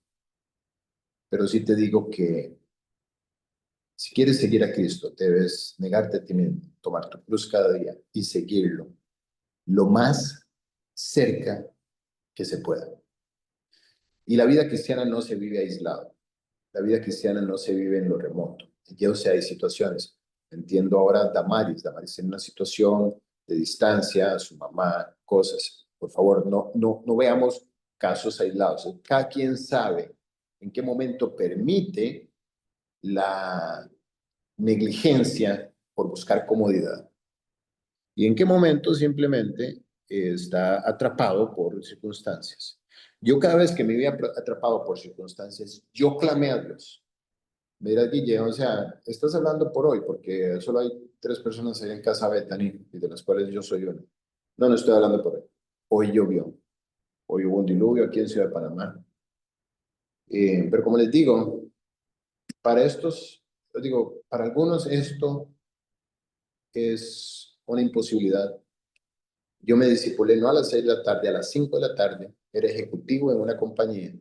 S7: pero sí te digo que si quieres seguir a Cristo, debes negarte a ti mismo, tomar tu cruz cada día y seguirlo lo más cerca que se pueda. Y la vida cristiana no se vive aislado. La vida cristiana no se vive en lo remoto. Yo sé, hay situaciones. Entiendo ahora a Damaris en una situación de distancia, su mamá, cosas. Por favor, no veamos casos aislados. Cada quien sabe en qué momento permite la negligencia por buscar comodidad y en qué momento simplemente está atrapado por circunstancias. Yo cada vez que me vi atrapado por circunstancias, yo clamé a Dios. Mira, Guille, o sea, estás hablando por hoy, porque solo hay 3 personas ahí en casa Bethany, y de las cuales yo soy uno. No estoy hablando por hoy. Hoy llovió. Hoy hubo un diluvio aquí en Ciudad de Panamá. Pero como les digo, para estos, yo digo, para algunos esto es una imposibilidad. Yo me discipulé no a las 6 de la tarde, a las 5 de la tarde, era ejecutivo en una compañía.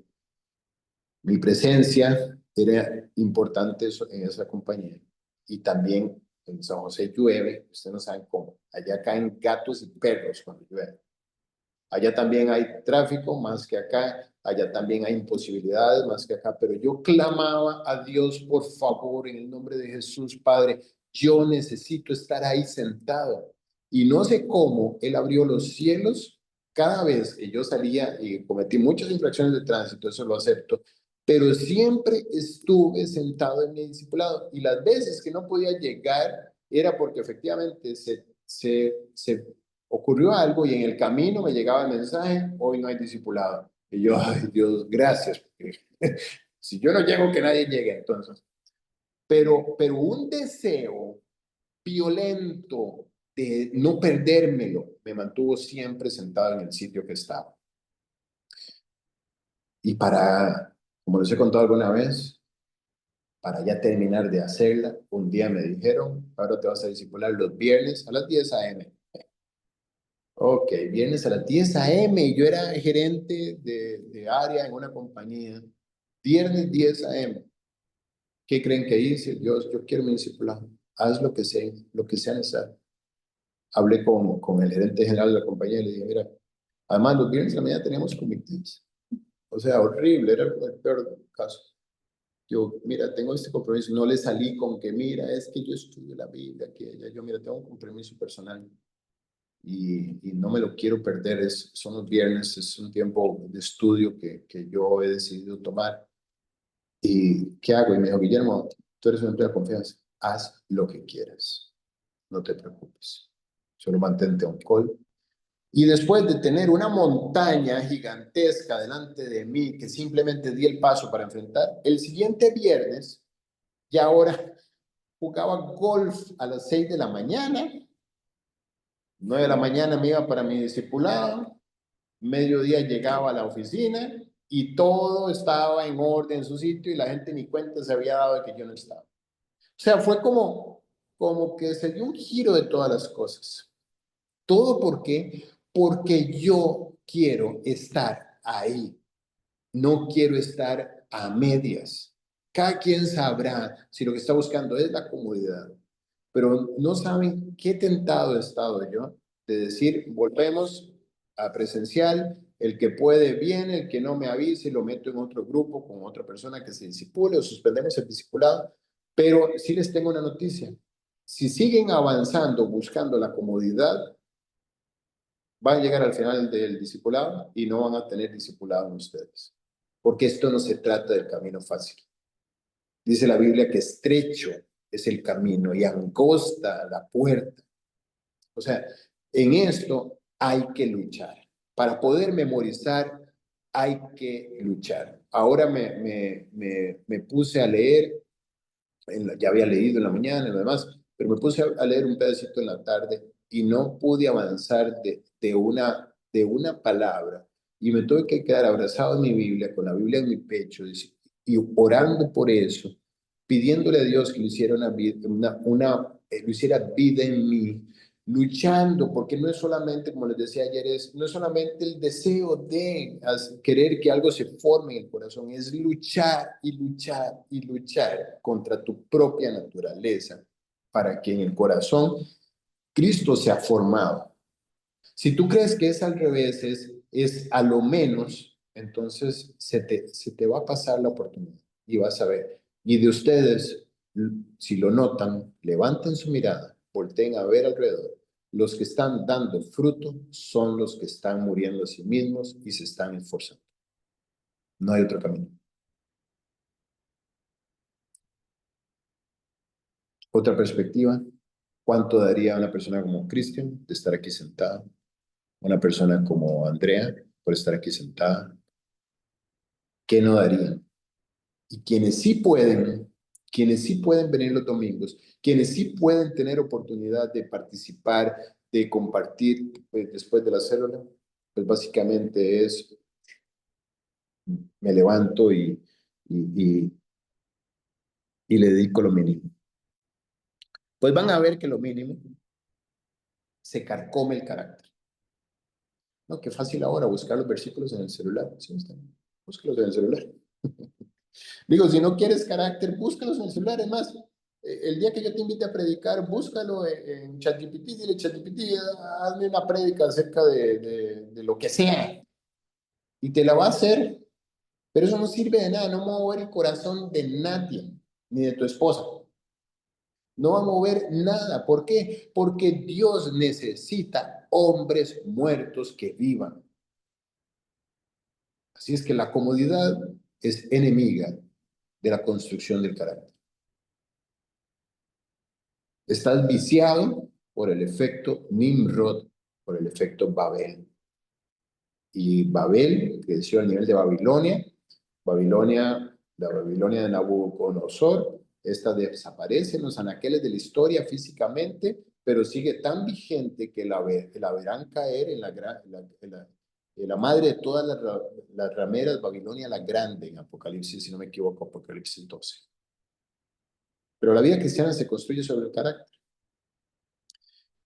S7: Mi presencia era importante en esa compañía. Y también en San José llueve, ustedes no saben cómo. Allá caen gatos y perros cuando llueve. Allá también hay tráfico más que acá, allá también hay imposibilidades más que acá, pero yo clamaba a Dios, por favor, en el nombre de Jesús, Padre, yo necesito estar ahí sentado. Y no sé cómo Él abrió los cielos cada vez que yo salía y cometí muchas infracciones de tránsito, eso lo acepto, pero siempre estuve sentado en mi discipulado y las veces que no podía llegar era porque efectivamente se ocurrió algo y en el camino me llegaba el mensaje, hoy no hay discipulado. Y yo, ay Dios, gracias, porque si yo no llego, que nadie llegue entonces. Pero un deseo violento de no perdérmelo me mantuvo siempre sentado en el sitio que estaba. Y como les he contado alguna vez, para ya terminar de hacerla, un día me dijeron, ahora te vas a discipular los viernes a las 10 a.m. Ok, viernes a las 10 a.m. Yo era gerente de área en una compañía. Viernes 10 a.m. ¿Qué creen que hice? Dios, yo quiero mi discipulado. Haz lo que sea necesario. Hablé con el gerente general de la compañía y le dije, mira, además los viernes de la mañana teníamos comités. O sea, horrible, era el peor caso. Yo, mira, tengo este compromiso. No le salí con que, mira, es que yo estudio la Biblia, que yo, mira, tengo un compromiso personal. Y no me lo quiero perder, son los viernes, es un tiempo de estudio que yo he decidido tomar. ¿Y qué hago? Y me dijo, Guillermo, tú eres un empleado de confianza, haz lo que quieras, no te preocupes, solo mantente on call. Y después de tener una montaña gigantesca delante de mí, que simplemente di el paso para enfrentar, el siguiente viernes, ya ahora jugaba golf a las 6 de la mañana, 9 de la mañana me iba para mi discipulado, mediodía llegaba a la oficina y todo estaba en orden en su sitio y la gente ni cuenta se había dado de que yo no estaba. O sea, fue como que se dio un giro de todas las cosas. ¿Todo por qué? Porque yo quiero estar ahí. No quiero estar a medias. Cada quien sabrá si lo que está buscando es la comodidad. Pero no saben qué tentado he estado yo de decir, volvemos a presencial, el que puede bien, el que no me avise, lo meto en otro grupo con otra persona que se disipule o suspendemos el discipulado. Pero sí les tengo una noticia. Si siguen avanzando buscando la comodidad, van a llegar al final del discipulado y no van a tener discipulado en ustedes. Porque esto no se trata del camino fácil. Dice la Biblia que estrecho es el camino y angosta la puerta. O sea, en esto hay que luchar. Para poder memorizar hay que luchar. Ahora me puse a leer, ya había leído en la mañana y lo demás, pero me puse a leer un pedacito en la tarde y no pude avanzar de una palabra. Y me tuve que quedar abrazado en mi Biblia, con la Biblia en mi pecho, y orando por eso, pidiéndole a Dios que lo hiciera lo hiciera vida en mí, luchando, porque no es solamente, como les decía ayer, no es solamente el deseo de querer que algo se forme en el corazón, es luchar y luchar y luchar contra tu propia naturaleza, para que en el corazón Cristo sea formado. Si tú crees que es al revés, es a lo menos, entonces se te va a pasar la oportunidad y vas a ver. Y de ustedes, si lo notan, levanten su mirada, volteen a ver alrededor. Los que están dando fruto son los que están muriendo a sí mismos y se están esforzando. No hay otro camino. Otra perspectiva, ¿cuánto daría una persona como Cristian de estar aquí sentada? Una persona como Andrea por estar aquí sentada. ¿Qué no darían? Y quienes sí pueden venir los domingos, quienes sí pueden tener oportunidad de participar, de compartir después de la célula, pues básicamente es, me levanto y y le dedico lo mínimo. Pues van a ver que lo mínimo se carcome el carácter. No, qué fácil ahora buscar los versículos en el celular. ¿Sí están? Búscalos en el celular. Digo, si no quieres carácter, búscalos en el celular. Es más, el día que yo te invite a predicar, búscalo en ChatGPT, dile ChatGPT, hazme una prédica acerca de lo que sea. Y te la va a hacer. Pero eso no sirve de nada, no va a mover el corazón de nadie, ni de tu esposa. No va a mover nada. ¿Por qué? Porque Dios necesita hombres muertos que vivan. Así es que la comodidad es enemiga de la construcción del carácter. Estás viciado por el efecto Nimrod, por el efecto Babel. Y Babel creció a nivel de Babilonia. La Babilonia de Nabucodonosor, esta desaparece en los anaqueles de la historia físicamente, pero sigue tan vigente que la verán caer en la madre de todas las rameras, Babilonia la Grande, en Apocalipsis, si no me equivoco, Apocalipsis 12. Pero la vida cristiana se construye sobre el carácter.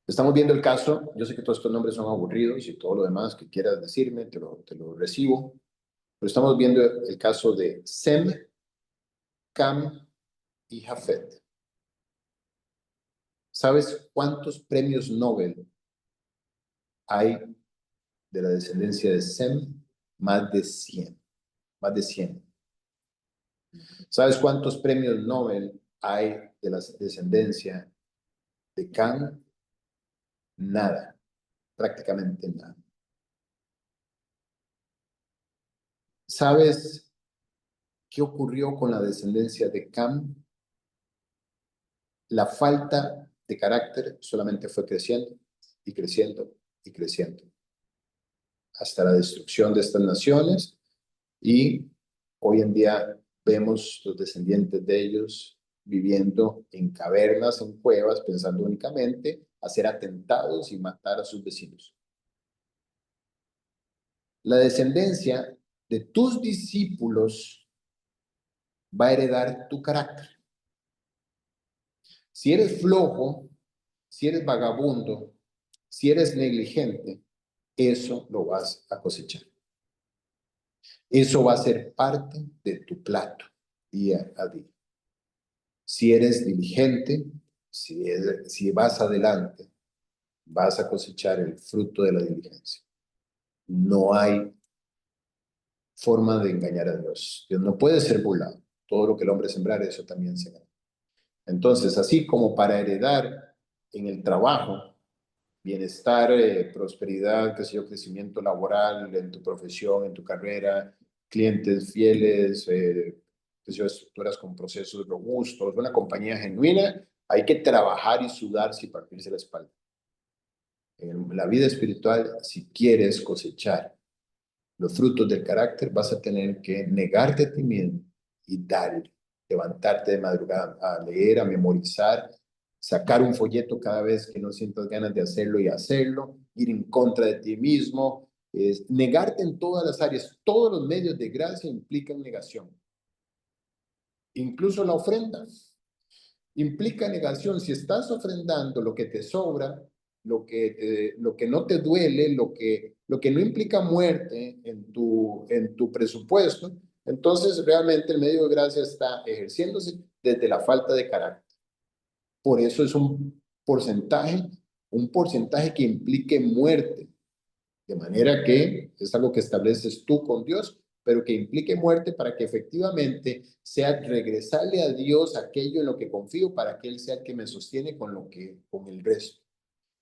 S7: Estamos viendo el caso, yo sé que todos estos nombres son aburridos y todo lo demás que quieras decirme, te lo recibo, pero estamos viendo el caso de Sem, Cam y Jafet. ¿Sabes cuántos premios Nobel hay de la descendencia de Sem? Más de 100. Más de 100. ¿Sabes cuántos premios Nobel hay de la descendencia de Cam? Nada. Prácticamente nada. ¿Sabes qué ocurrió con la descendencia de Cam? La falta de carácter solamente fue creciendo y creciendo y creciendo hasta la destrucción de estas naciones, y hoy en día vemos los descendientes de ellos viviendo en cavernas, en cuevas, pensando únicamente hacer atentados y matar a sus vecinos. La descendencia de tus discípulos va a heredar tu carácter. Si eres flojo, si eres vagabundo, si eres negligente, eso lo vas a cosechar. Eso va a ser parte de tu plato día a día. Si eres diligente, si vas adelante, vas a cosechar el fruto de la diligencia. No hay forma de engañar a Dios. Dios no puede ser burlado. Todo lo que el hombre sembrare, eso también se gana. Entonces, así como para heredar en el trabajo, bienestar, prosperidad, qué sé yo, crecimiento laboral en tu profesión, en tu carrera, clientes fieles, qué sé yo, estructuras con procesos robustos, una compañía genuina, hay que trabajar y sudarse y partirse la espalda. En la vida espiritual, si quieres cosechar los frutos del carácter, vas a tener que negarte a ti mismo y darle, levantarte de madrugada a leer, a memorizar, sacar un folleto cada vez que no sientas ganas de hacerlo y hacerlo, ir en contra de ti mismo, negarte en todas las áreas. Todos los medios de gracia implican negación. Incluso la ofrenda implica negación. Si estás ofrendando lo que te sobra, lo que no te duele, lo que no implica muerte en tu presupuesto, entonces realmente el medio de gracia está ejerciéndose desde la falta de carácter. Por eso es un porcentaje que implique muerte, de manera que es algo que estableces tú con Dios, pero que implique muerte para que efectivamente sea regresarle a Dios aquello en lo que confío, para que Él sea el que me sostiene con el resto.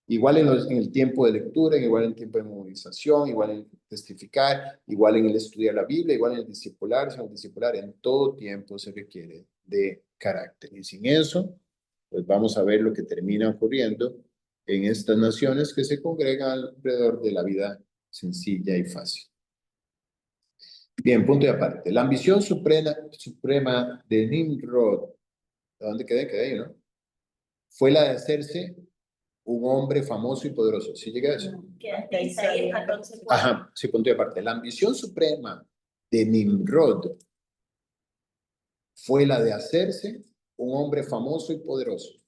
S7: Igual en el tiempo de lectura, igual en el tiempo de memorización, igual en testificar, igual en el estudiar la Biblia, igual en el discipular, en todo tiempo se requiere de carácter. Y sin eso, pues vamos a ver lo que termina ocurriendo en estas naciones que se congregan alrededor de la vida sencilla y fácil. Bien, punto y aparte. La ambición suprema de Nimrod, ¿de dónde quedé, no? Fue la de hacerse un hombre famoso y poderoso. ¿Sí llega a eso? Ajá, sí, punto y aparte. La ambición suprema de Nimrod fue la de hacerse un hombre famoso y poderoso.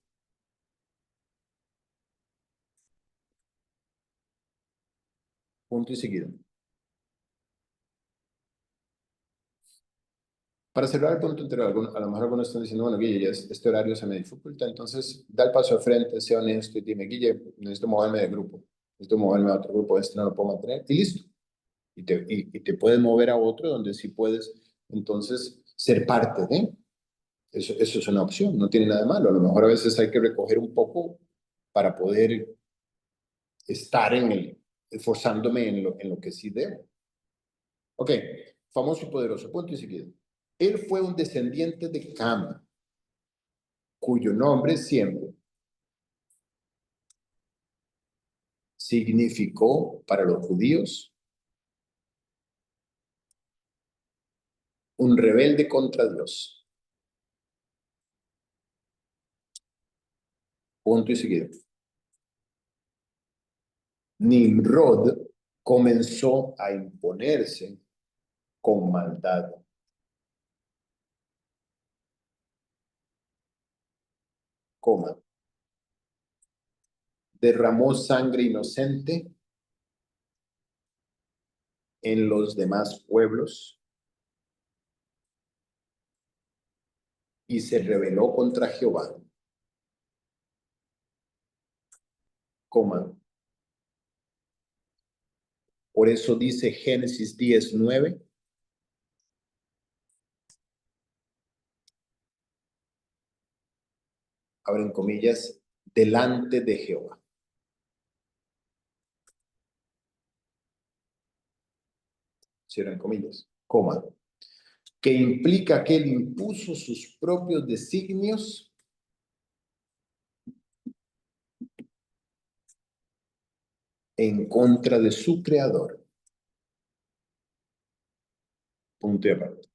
S7: Punto y seguido. Para cerrar el punto anterior, a lo mejor algunos están diciendo, bueno, Guille, ya este horario se me dificulta, entonces da el paso al frente, sea honesto y dime, Guille, necesito moverme de grupo, necesito moverme a otro grupo, este no lo puedo mantener, y listo. Y te puedes mover a otro donde sí puedes, entonces, ser parte de. Eso es una opción, no tiene nada de malo. A lo mejor a veces hay que recoger un poco para poder estar esforzándome en lo que sí debo. Ok, famoso y poderoso, punto y seguido. Él fue un descendiente de Cam, cuyo nombre siempre significó para los judíos un rebelde contra Dios. Punto y seguido. Nimrod comenzó a imponerse con maldad. Coma. Derramó sangre inocente en los demás pueblos y se rebeló contra Jehová. Coma. Por eso dice Génesis 10:9. Abren comillas, delante de Jehová. Cierran comillas, coma. Que implica que él impuso sus propios designios en contra de su creador. Punto y aparte.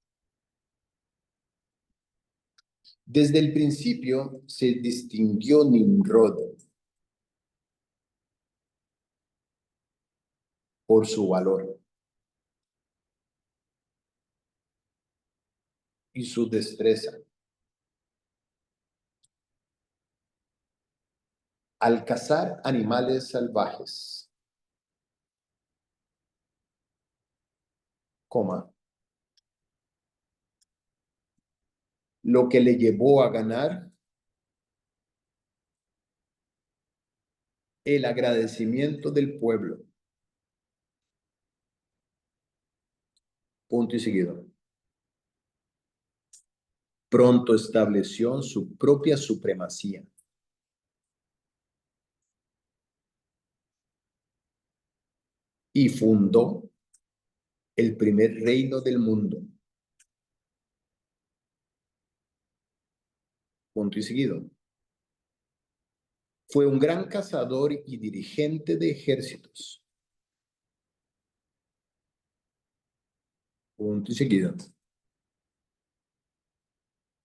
S7: Desde el principio se distinguió Nimrod por su valor y su destreza. Al cazar animales salvajes, coma, lo que le llevó a ganar el agradecimiento del pueblo. Punto y seguido. Pronto estableció su propia supremacía. Y fundó el primer reino del mundo. Punto y seguido. Fue un gran cazador y dirigente de ejércitos. Punto y seguido.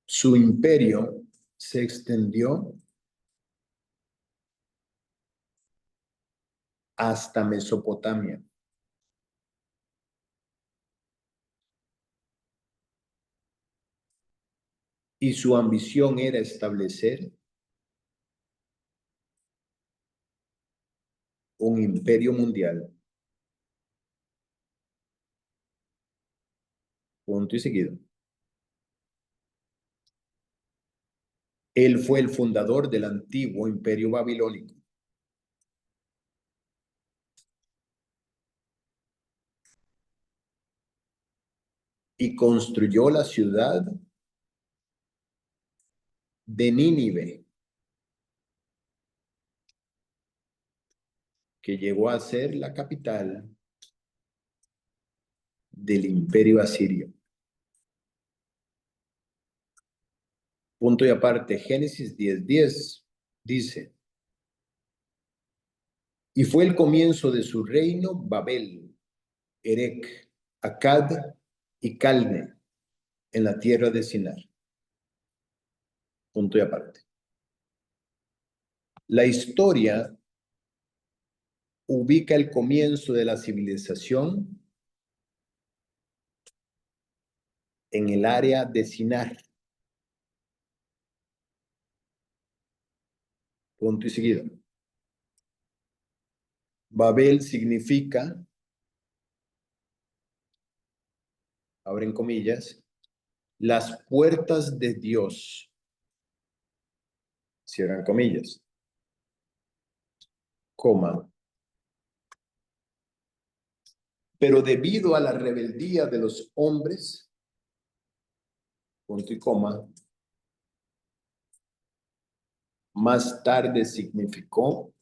S7: Su imperio se extendió hasta Mesopotamia. Y su ambición era establecer un imperio mundial. Punto y seguido. Él fue el fundador del antiguo imperio babilónico. Y construyó la ciudad de Nínive, que llegó a ser la capital del imperio asirio. Punto y aparte, Génesis 10:10 dice, y fue el comienzo de su reino Babel, Erec, Accad y Calne, en la tierra de Sinar. Punto y aparte. La historia ubica el comienzo de la civilización en el área de Sinar, Punto y seguido. Babel significa, abren comillas, las puertas de Dios. Cierran comillas. Coma. Pero debido a la rebeldía de los hombres, punto y coma, más tarde significó,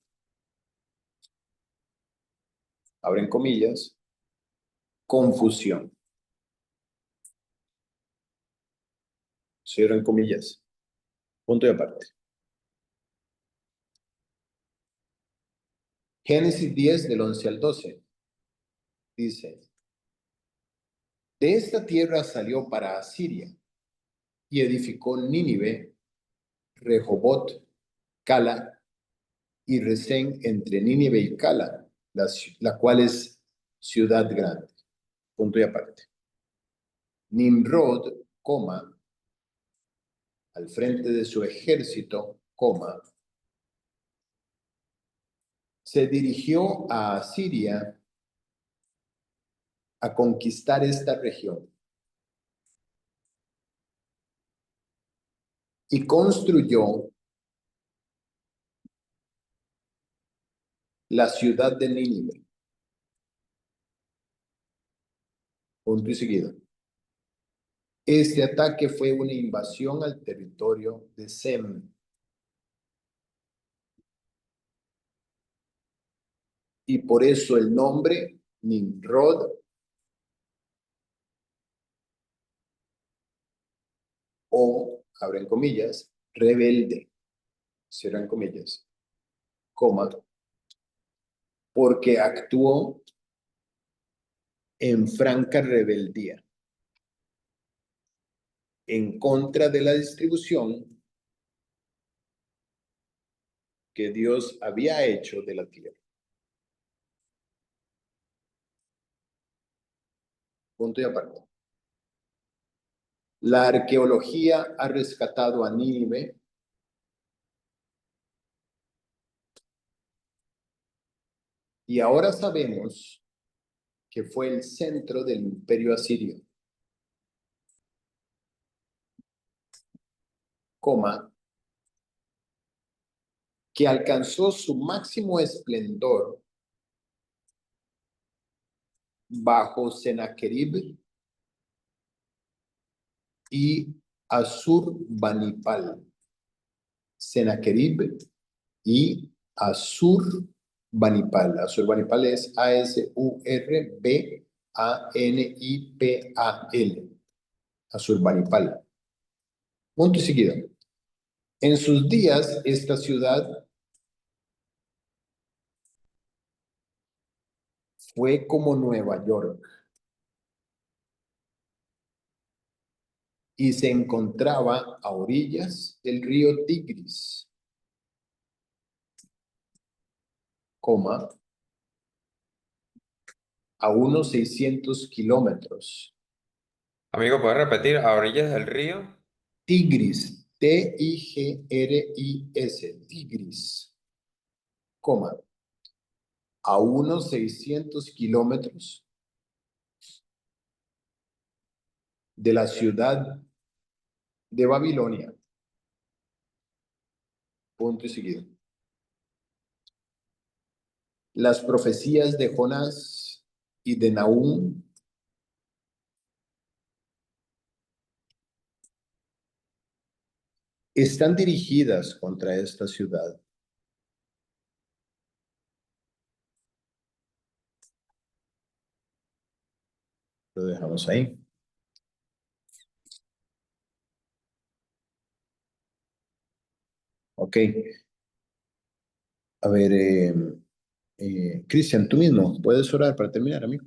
S7: abren comillas, confusión. Cierran comillas. Punto y aparte. Génesis 10 del 11 al 12. Dice, de esta tierra salió para Asiria y edificó Nínive, Rehobot, Cala y Resén entre Nínive y Cala, la cual es ciudad grande. Punto y aparte. Nimrod, coma, al frente de su ejército, coma, se dirigió a Asiria a conquistar esta región y construyó la ciudad de Nínive. Punto y seguido. Este ataque fue una invasión al territorio de Sem. Y por eso el nombre Nimrod o, abren comillas, rebelde, cierran comillas, coma, porque actuó en franca rebeldía en contra de la distribución que Dios había hecho de la tierra. Punto y aparte. La arqueología ha rescatado a Nínive y ahora sabemos que fue el centro del imperio asirio, coma, que alcanzó su máximo esplendor bajo Sennacherib y Asurbanipal. Sennacherib y Asurbanipal. Asurbanipal es Asurbanipal. Asurbanipal. Punto y seguido. En sus días, esta ciudad fue como Nueva York y se encontraba a orillas del río Tigris, coma, a unos 600 kilómetros.
S8: Amigo, ¿puedes repetir? ¿A orillas del río?
S7: Tigris, Tigris, Tigris, coma, a unos 600 kilómetros de la ciudad de Babilonia. Punto y seguido. Las profecías de Jonás y de Nahum están dirigidas contra esta ciudad. Lo dejamos ahí. Ok. A ver, Cristian, tú mismo, ¿puedes orar para terminar, amigo?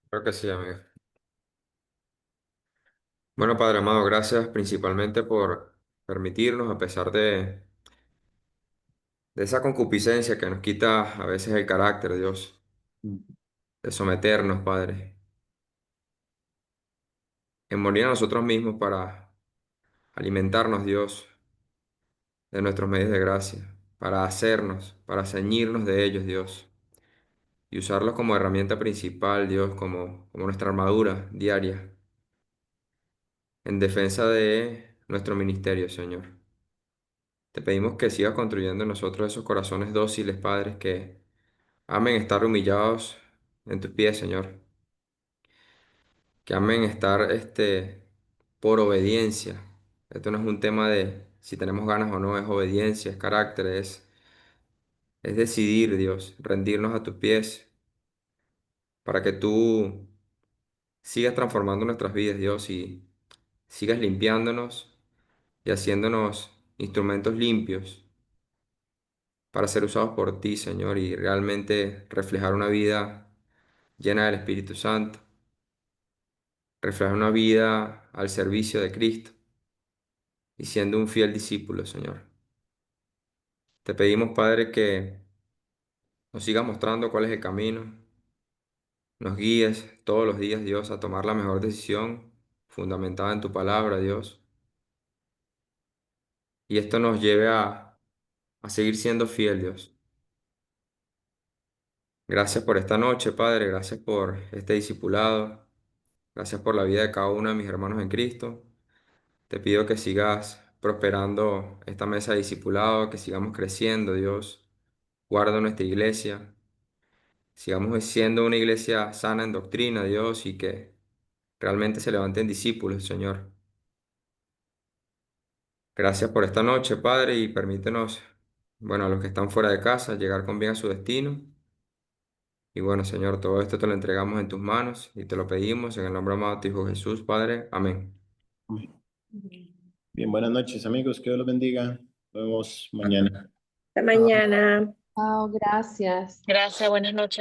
S8: Creo que sí, amigo. Bueno, Padre amado, gracias principalmente por permitirnos, a pesar de esa concupiscencia que nos quita a veces el carácter, Dios, de someternos, Padre, en morir a nosotros mismos alimentarnos, Dios, de nuestros medios de gracia, para hacernos, para ceñirnos de ellos, Dios, y usarlos como herramienta principal, Dios, como nuestra armadura diaria, en defensa de nuestro ministerio, Señor. Te pedimos que sigas construyendo en nosotros esos corazones dóciles, Padres, que amen estar humillados en tus pies, Señor. Que amen estar por obediencia. Esto no es un tema de si tenemos ganas o no, es obediencia, es carácter, es decidir, Dios, rendirnos a tus pies para que tú sigas transformando nuestras vidas, Dios, y sigas limpiándonos y haciéndonos instrumentos limpios para ser usados por ti, Señor, y realmente reflejar una vida llena del Espíritu Santo, reflejar una vida al servicio de Cristo y siendo un fiel discípulo, Señor. Te pedimos, Padre, que nos sigas mostrando cuál es el camino, nos guíes todos los días, Dios, a tomar la mejor decisión fundamentada en tu palabra, Dios, y esto nos lleve a seguir siendo fiel, Dios. Gracias por esta noche, Padre, gracias por este discipulado, gracias por la vida de cada uno de mis hermanos en Cristo. Te pido que sigas prosperando esta mesa de discipulado, que sigamos creciendo, Dios. Guarda nuestra iglesia. Sigamos siendo una iglesia sana en doctrina, Dios, y que realmente se levanten discípulos, Señor. Gracias por esta noche, Padre, y permítenos, bueno, a los que están fuera de casa, llegar con bien a su destino. Y bueno, Señor, todo esto te lo entregamos en tus manos y te lo pedimos en el nombre amado de tu Hijo Jesús, Padre. Amén.
S7: Bien, buenas noches, amigos. Que Dios los bendiga. Nos vemos mañana.
S5: Hasta mañana.
S12: Chao, gracias.
S10: Gracias, buenas noches.